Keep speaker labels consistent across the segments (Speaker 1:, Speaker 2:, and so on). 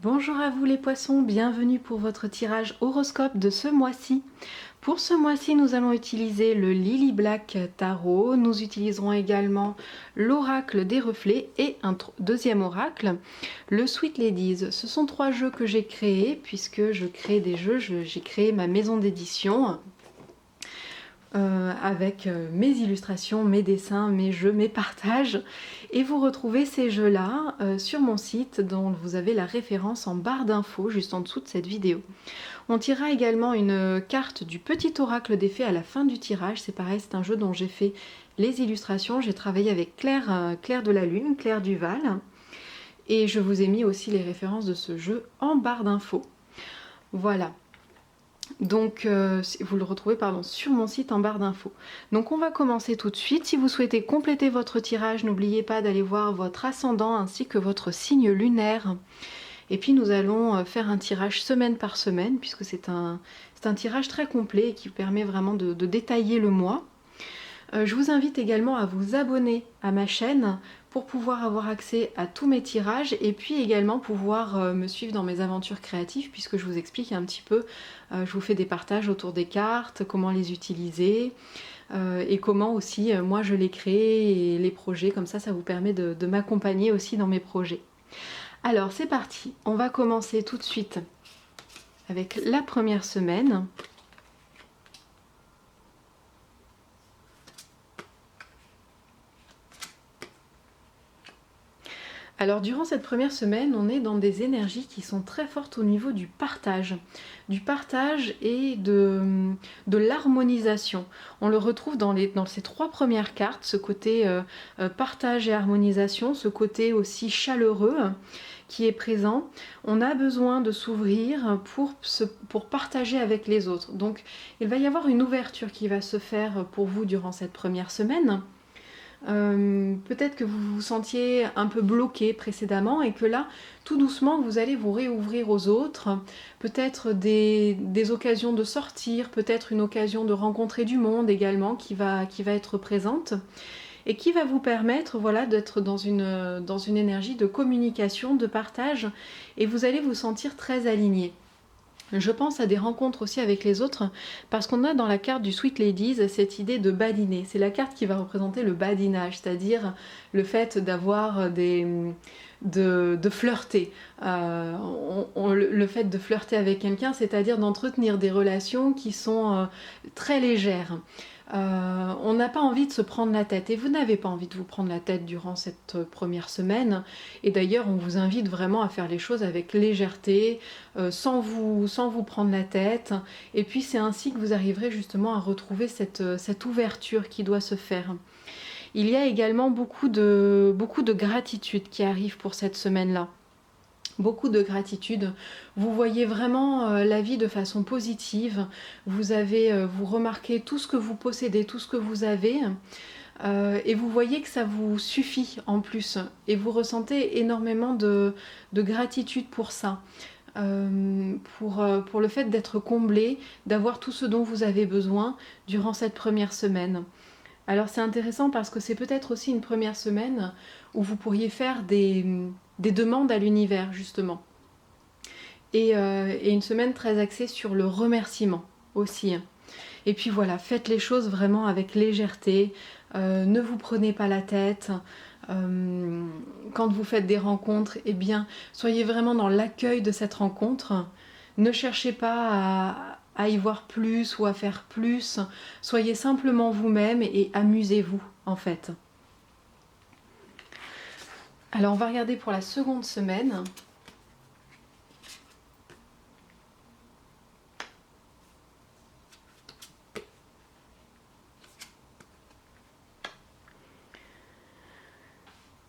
Speaker 1: Bonjour à vous les poissons, bienvenue pour votre tirage horoscope de ce mois-ci. Pour ce mois-ci, nous allons utiliser le Lily Black Tarot, nous utiliserons également l'oracle des reflets et un deuxième oracle, le Sweet Ladies. Ce sont trois jeux que j'ai créés, puisque je crée des jeux, j'ai créé ma maison d'édition. Avec mes illustrations, mes dessins, mes jeux, mes partages. Et vous retrouvez ces jeux-là sur mon site dont vous avez la référence en barre d'infos juste en dessous de cette vidéo. On tirera également une carte du petit oracle des fées à la fin du tirage. C'est pareil, c'est un jeu dont j'ai fait les illustrations. J'ai travaillé avec Claire de la Lune, Claire Duval. Et je vous ai mis aussi les références de ce jeu en barre d'infos. Voilà. Donc vous le retrouvez sur mon site en barre d'infos. Donc on va commencer tout de suite. Si vous souhaitez compléter votre tirage, n'oubliez pas d'aller voir votre ascendant ainsi que votre signe lunaire. Et puis nous allons faire un tirage semaine par semaine, puisque c'est un tirage très complet qui permet vraiment de détailler le mois. Je vous invite également à vous abonner à ma chaîne pour pouvoir avoir accès à tous mes tirages et puis également pouvoir me suivre dans mes aventures créatives, puisque je vous explique un petit peu, je vous fais des partages autour des cartes, comment les utiliser et comment aussi moi je les crée et les projets, comme ça vous permet de m'accompagner aussi dans mes projets. Alors c'est parti, on va commencer tout de suite avec la première semaine. Alors durant cette première semaine, on est dans des énergies qui sont très fortes au niveau du partage et de l'harmonisation. On le retrouve dans ces trois premières cartes, ce côté partage et harmonisation, ce côté aussi chaleureux qui est présent. On a besoin de s'ouvrir pour partager avec les autres. Donc il va y avoir une ouverture qui va se faire pour vous durant cette première semaine. Peut-être que vous vous sentiez un peu bloqué précédemment et que là, tout doucement, vous allez vous réouvrir aux autres. Peut-être des occasions de sortir, peut-être une occasion de rencontrer du monde également qui va être présente et qui va vous permettre d'être dans une énergie de communication, de partage, et vous allez vous sentir très aligné. Je pense à des rencontres aussi avec les autres, parce qu'on a dans la carte du Sweet Ladies cette idée de badiner. C'est la carte qui va représenter le badinage, c'est-à-dire le fait d'avoir de flirter. Le fait de flirter avec quelqu'un, c'est-à-dire d'entretenir des relations qui sont très légères. On n'a pas envie de se prendre la tête, et vous n'avez pas envie de vous prendre la tête durant cette première semaine, et d'ailleurs on vous invite vraiment à faire les choses avec légèreté, sans vous prendre la tête, et puis c'est ainsi que vous arriverez justement à retrouver cette ouverture qui doit se faire. Il y a également beaucoup de gratitude qui arrive pour cette semaine-là. Beaucoup de gratitude. Vous voyez vraiment la vie de façon positive. Vous remarquez tout ce que vous possédez, tout ce que vous avez. Et vous voyez que ça vous suffit en plus. Et vous ressentez énormément de gratitude pour ça. Pour le fait d'être comblé, d'avoir tout ce dont vous avez besoin durant cette première semaine. Alors c'est intéressant parce que c'est peut-être aussi une première semaine où vous pourriez faire des demandes à l'univers justement. Et une semaine très axée sur le remerciement aussi. Et puis voilà, faites les choses vraiment avec légèreté, ne vous prenez pas la tête. Quand vous faites des rencontres, eh bien, soyez vraiment dans l'accueil de cette rencontre. Ne cherchez pas à y voir plus ou à faire plus. Soyez simplement vous-même et amusez-vous en fait. Alors on va regarder pour la seconde semaine.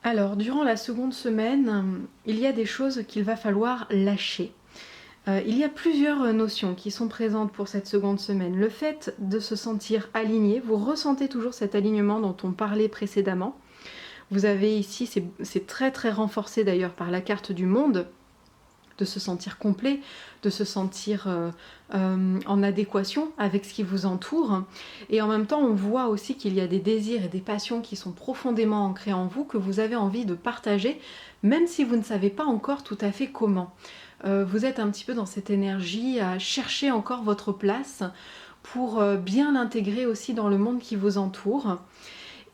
Speaker 1: Alors durant la seconde semaine, il y a des choses qu'il va falloir lâcher. Il y a plusieurs notions qui sont présentes pour cette seconde semaine. Le fait de se sentir aligné, vous ressentez toujours cet alignement dont on parlait précédemment. Vous avez ici, c'est très très renforcé d'ailleurs par la carte du monde, de se sentir complet, de se sentir en adéquation avec ce qui vous entoure. Et en même temps, on voit aussi qu'il y a des désirs et des passions qui sont profondément ancrés en vous, que vous avez envie de partager, même si vous ne savez pas encore tout à fait comment. Vous êtes un petit peu dans cette énergie à chercher encore votre place pour bien l'intégrer aussi dans le monde qui vous entoure.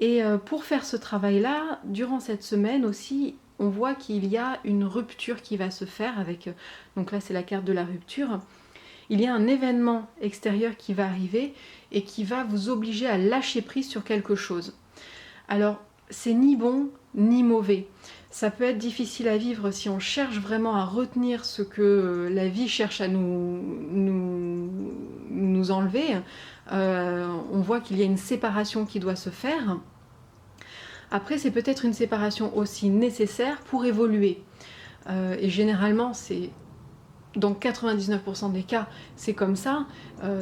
Speaker 1: Et pour faire ce travail-là, durant cette semaine aussi, on voit qu'il y a une rupture qui va se faire avec, donc là c'est la carte de la rupture, il y a un événement extérieur qui va arriver et qui va vous obliger à lâcher prise sur quelque chose. Alors, c'est ni bon ni mauvais. Ça peut être difficile à vivre si on cherche vraiment à retenir ce que la vie cherche à nous enlever. On voit qu'il y a une séparation qui doit se faire. Après, c'est peut-être une séparation aussi nécessaire pour évoluer. Et généralement, c'est dans 99% des cas, c'est comme ça.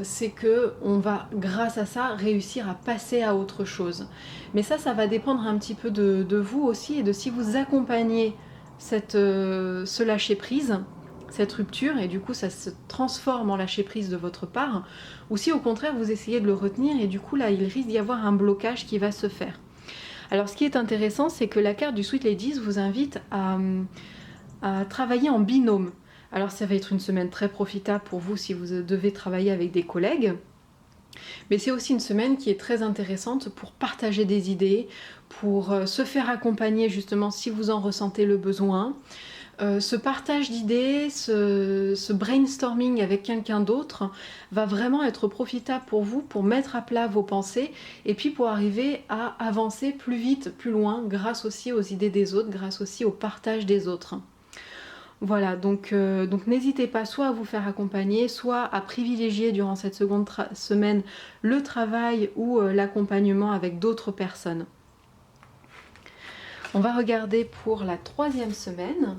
Speaker 1: C'est qu'on va, grâce à ça, réussir à passer à autre chose. Mais ça va dépendre un petit peu de vous aussi et de si vous accompagnez ce lâcher-prise, cette rupture, et du coup ça se transforme en lâcher-prise de votre part, ou si au contraire vous essayez de le retenir et du coup là il risque d'y avoir un blocage qui va se faire. Alors ce qui est intéressant, c'est que la carte du Sweet Ladies vous invite à travailler en binôme. Alors ça va être une semaine très profitable pour vous si vous devez travailler avec des collègues, mais c'est aussi une semaine qui est très intéressante pour partager des idées, pour se faire accompagner justement si vous en ressentez le besoin. Ce partage d'idées, ce brainstorming avec quelqu'un d'autre va vraiment être profitable pour vous, pour mettre à plat vos pensées et puis pour arriver à avancer plus vite, plus loin, grâce aussi aux idées des autres, grâce aussi au partage des autres. Voilà, donc n'hésitez pas soit à vous faire accompagner, soit à privilégier durant cette seconde semaine le travail ou l'accompagnement avec d'autres personnes. On va regarder pour la 3e semaine.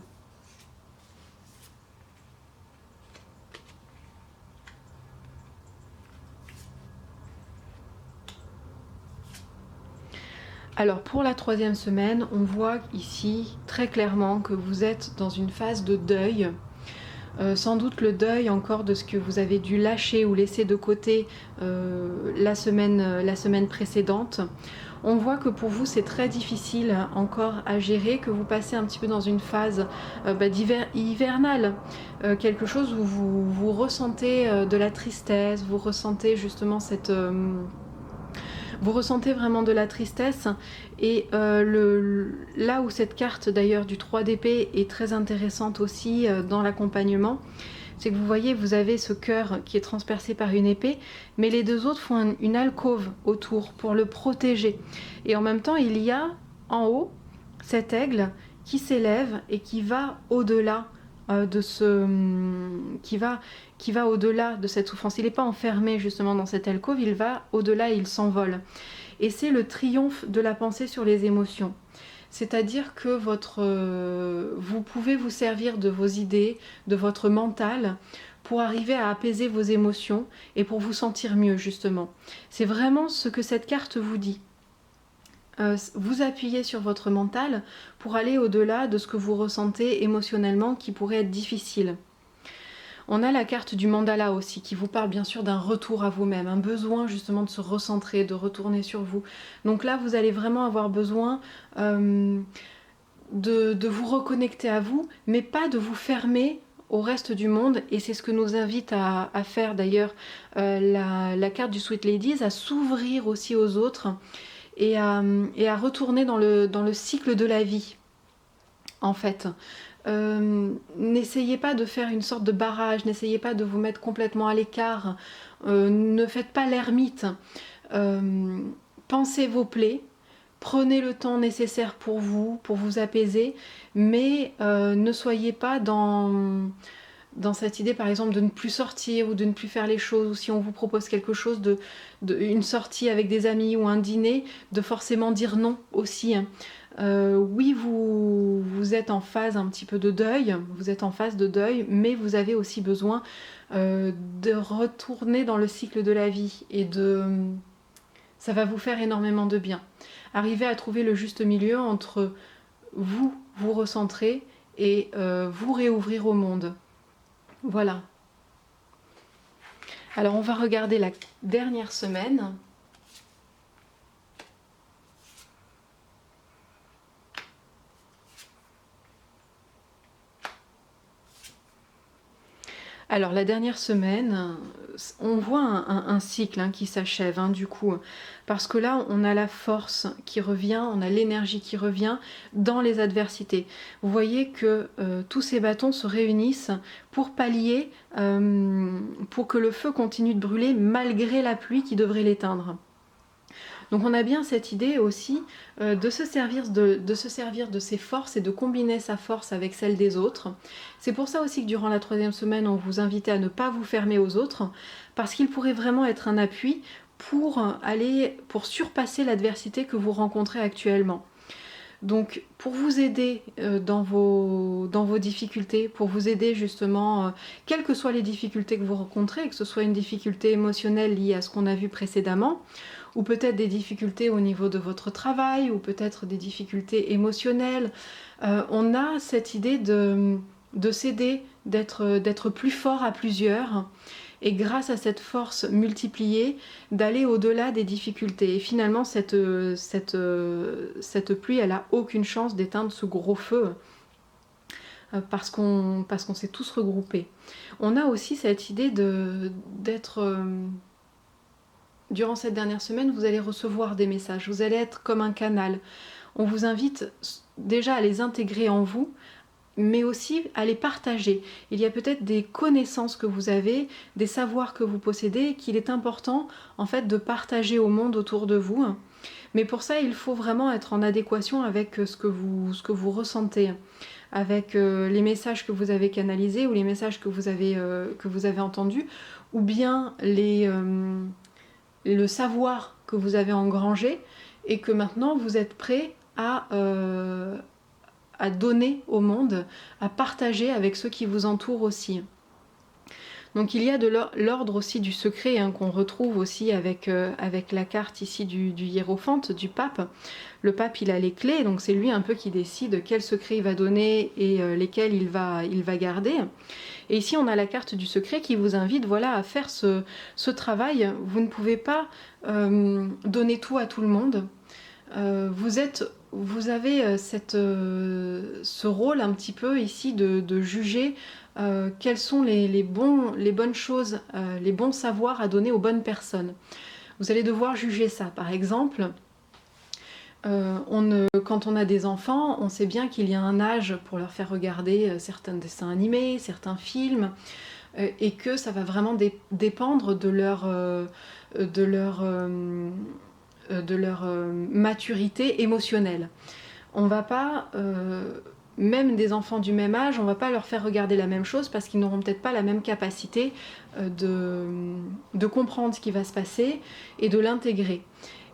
Speaker 1: Alors pour la 3e semaine, on voit ici très clairement que vous êtes dans une phase de deuil. Sans doute le deuil encore de ce que vous avez dû lâcher ou laisser de côté la semaine précédente. On voit que pour vous c'est très difficile encore à gérer, que vous passez un petit peu dans une phase hivernale, quelque chose où vous ressentez de la tristesse, vous ressentez justement vous ressentez vraiment de la tristesse et là où cette carte d'ailleurs du 3 d'épée est très intéressante aussi dans l'accompagnement, c'est que vous voyez, vous avez ce cœur qui est transpercé par une épée, mais les deux autres font une alcôve autour pour le protéger. Et en même temps, il y a en haut cet aigle qui s'élève et qui va au-delà qui va au-delà de cette souffrance. Il n'est pas enfermé justement dans cette alcôve, il va au-delà et il s'envole. Et c'est le triomphe de la pensée sur les émotions. C'est-à-dire que vous pouvez vous servir de vos idées, de votre mental, pour arriver à apaiser vos émotions et pour vous sentir mieux justement. C'est vraiment ce que cette carte vous dit. Vous appuyez sur votre mental pour aller au-delà de ce que vous ressentez émotionnellement qui pourrait être difficile. On a la carte du mandala aussi qui vous parle bien sûr d'un retour à vous-même, un besoin justement de se recentrer, de retourner sur vous. Donc là, vous allez vraiment avoir besoin de vous reconnecter à vous, mais pas de vous fermer au reste du monde. Et c'est ce que nous invite à faire d'ailleurs la carte du Sweet Ladies, à s'ouvrir aussi aux autres et à retourner dans le cycle de la vie, en fait. N'essayez pas de faire une sorte de barrage, n'essayez pas de vous mettre complètement à l'écart, ne faites pas l'ermite. Pensez vos plaies, prenez le temps nécessaire pour vous apaiser, mais ne soyez pas dans cette idée par exemple de ne plus sortir ou de ne plus faire les choses, ou si on vous propose quelque chose, une sortie avec des amis ou un dîner, de forcément dire non aussi. Oui, vous êtes en phase un petit peu de deuil, mais vous avez aussi besoin de retourner dans le cycle de la vie et ça va vous faire énormément de bien. Arrivez à trouver le juste milieu entre vous recentrer et vous réouvrir au monde. Voilà. Alors on va regarder la dernière semaine. Alors la dernière semaine, on voit un cycle qui s'achève du coup, parce que là on a la force qui revient, on a l'énergie qui revient dans les adversités. Vous voyez que tous ces bâtons se réunissent pour pallier, pour que le feu continue de brûler malgré la pluie qui devrait l'éteindre. Donc on a bien cette idée aussi de se servir de ses forces et de combiner sa force avec celle des autres. C'est pour ça aussi que durant la 3e semaine, on vous invitait à ne pas vous fermer aux autres, parce qu'il pourrait vraiment être un appui pour surpasser l'adversité que vous rencontrez actuellement. Donc pour vous aider dans vos difficultés, pour vous aider justement, quelles que soient les difficultés que vous rencontrez, que ce soit une difficulté émotionnelle liée à ce qu'on a vu précédemment, ou peut-être des difficultés au niveau de votre travail, ou peut-être des difficultés émotionnelles, on a cette idée de s'aider, d'être plus fort à plusieurs, et grâce à cette force multipliée, d'aller au-delà des difficultés. Et finalement, cette pluie, elle n'a aucune chance d'éteindre ce gros feu, parce qu'on s'est tous regroupés. On a aussi cette idée d'être... durant cette dernière semaine, vous allez recevoir des messages, vous allez être comme un canal. On vous invite déjà à les intégrer en vous, mais aussi à les partager. Il y a peut-être des connaissances que vous avez, des savoirs que vous possédez, qu'il est important en fait de partager au monde autour de vous. Mais pour ça, il faut vraiment être en adéquation avec ce que vous ressentez, avec les messages que vous avez canalisés ou les messages que vous avez entendus, ou bien le savoir que vous avez engrangé et que maintenant vous êtes prêt à donner au monde, à partager avec ceux qui vous entourent aussi. Donc il y a de l'ordre aussi du secret qu'on retrouve aussi avec la carte ici du hiérophante, du pape. Le pape, il a les clés, donc c'est lui un peu qui décide quel secret il va donner et lesquels il va garder. Et ici on a la carte du secret qui vous invite à faire ce travail. Vous ne pouvez pas donner tout à tout le monde. Vous avez ce rôle un petit peu ici de juger quelles sont les bonnes choses, les bons savoirs à donner aux bonnes personnes. Vous allez devoir juger ça. Par exemple, quand on a des enfants, on sait bien qu'il y a un âge pour leur faire regarder certains dessins animés, certains films, et que ça va vraiment dépendre de leur maturité émotionnelle. On va pas, même des enfants du même âge, on va pas leur faire regarder la même chose parce qu'ils n'auront peut-être pas la même capacité de comprendre ce qui va se passer et de l'intégrer.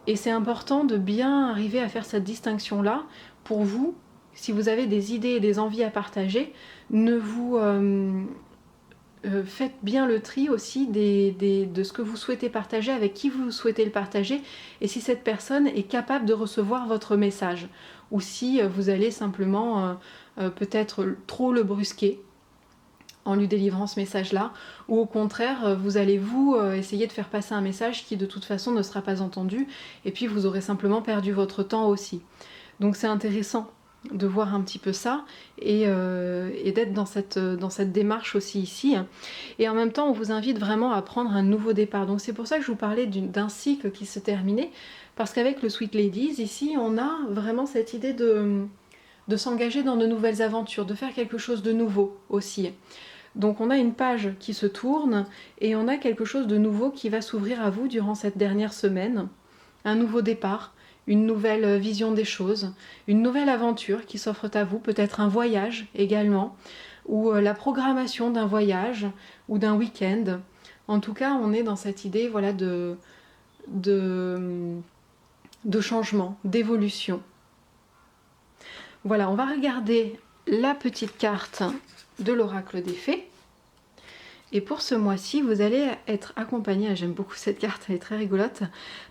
Speaker 1: Et c'est important de bien arriver à faire cette distinction-là pour vous. Si vous avez des idées et des envies à partager, faites bien le tri aussi de ce que vous souhaitez partager, avec qui vous souhaitez le partager, et si cette personne est capable de recevoir votre message, ou si vous allez simplement peut-être trop le brusquer en lui délivrant ce message-là, ou au contraire, vous allez essayer de faire passer un message qui de toute façon ne sera pas entendu, et puis vous aurez simplement perdu votre temps aussi. Donc c'est intéressant de voir un petit peu ça, et d'être dans cette démarche aussi ici. Et en même temps, on vous invite vraiment à prendre un nouveau départ. Donc c'est pour ça que je vous parlais d'un cycle qui se terminait, parce qu'avec le Sweet Ladies, ici, on a vraiment cette idée de s'engager dans de nouvelles aventures, de faire quelque chose de nouveau aussi. Donc on a une page qui se tourne et on a quelque chose de nouveau qui va s'ouvrir à vous durant cette dernière semaine. Un nouveau départ, une nouvelle vision des choses, une nouvelle aventure qui s'offre à vous, peut-être un voyage également, ou la programmation d'un voyage ou d'un week-end. En tout cas, on est dans cette idée de changement, d'évolution. Voilà, on va regarder la petite carte de l'oracle des fées. Et pour ce mois-ci, vous allez être accompagné, j'aime beaucoup cette carte, elle est très rigolote,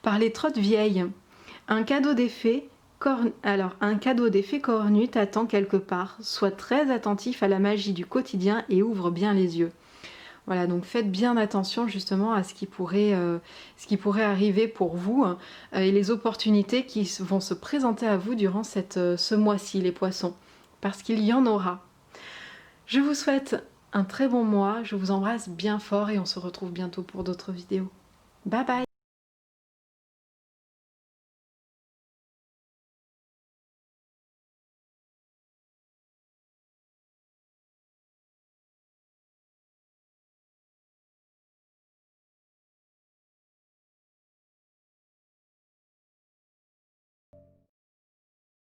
Speaker 1: par les trottes vieilles. Un cadeau des fées Alors, un cadeau des fées cornues t'attend quelque part. Sois très attentif à la magie du quotidien et ouvre bien les yeux. Voilà, donc faites bien attention justement à ce qui pourrait arriver pour vous et les opportunités qui vont se présenter à vous durant ce mois-ci, les poissons, parce qu'il y en aura. Je vous souhaite un très bon mois, je vous embrasse bien fort et on se retrouve bientôt pour d'autres vidéos. Bye bye!